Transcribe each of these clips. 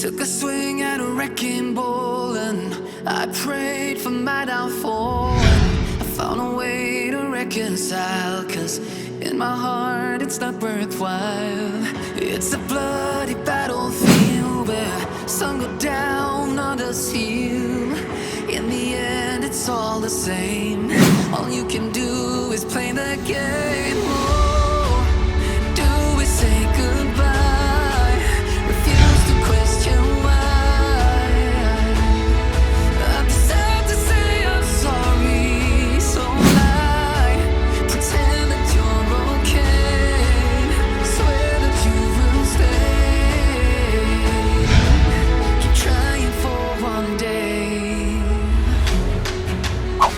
Took a swing at a wrecking ball and I prayed for my downfall. And I found a way to reconcile, 'cause in my heart it's not worthwhile. It's a bloody battlefield where some go down, others heal. In the end it's all the same. All you can do is play the game. Oh, do we say goodbye? Refuse to question why. I'm sad to say I'm sorry, so lie. Pretend that you're okay. Swear that you will stay. Keep trying for one day.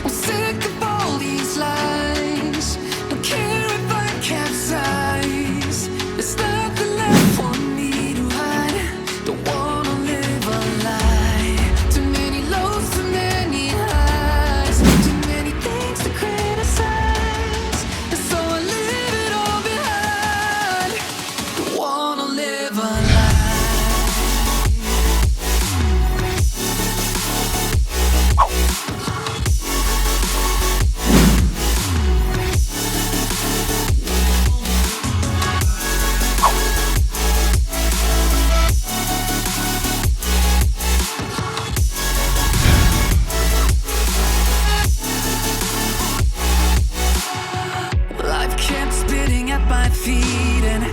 I'm sick of all these lies. Don't care if I capsize. There's nothing left for me to hide. Don't wanna live a lie. Too many lows, too many highs. Too many things to criticize. And so I leave it all behind. Don't wanna live a lie. Life kept spitting at my feet and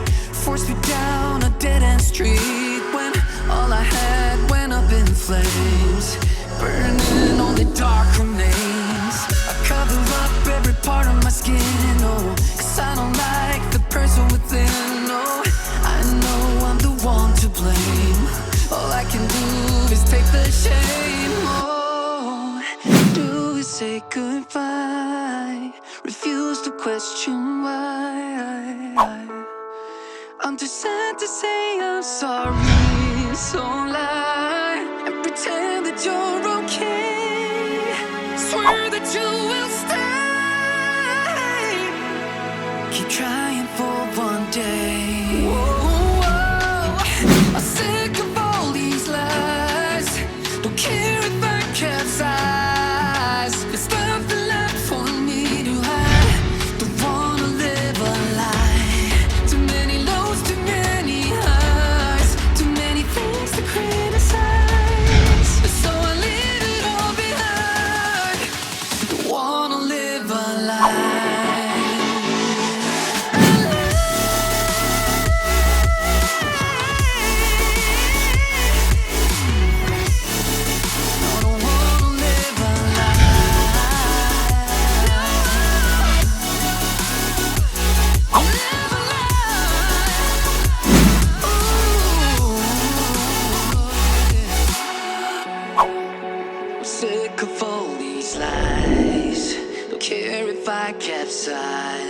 forced me down a dead-end street, when all I had went up in flames, burning only dark remains. I cover up every part of my skin, oh, 'cause I don't like the person within. Oh, I know I'm the one to blame. All I can do is take the shame. Oh, do we say goodbye? Refuse to question why. I'm too sad to say I'm sorry, so lie and pretend that you're okay. Swear that you will stay. Keep trying for one day. Whoa, I'm sick of all these lies. Don't care if I capsize. There's nothing left for me to hide. Don't wanna live a lie. Too many lows, too many highs. Too many things to criticize. So I leave it all behind. Don't wanna live a lie. No, don't wanna live a lie. Live a lie. Ooh. I'm sick of all these lies. Don't care if I capsize.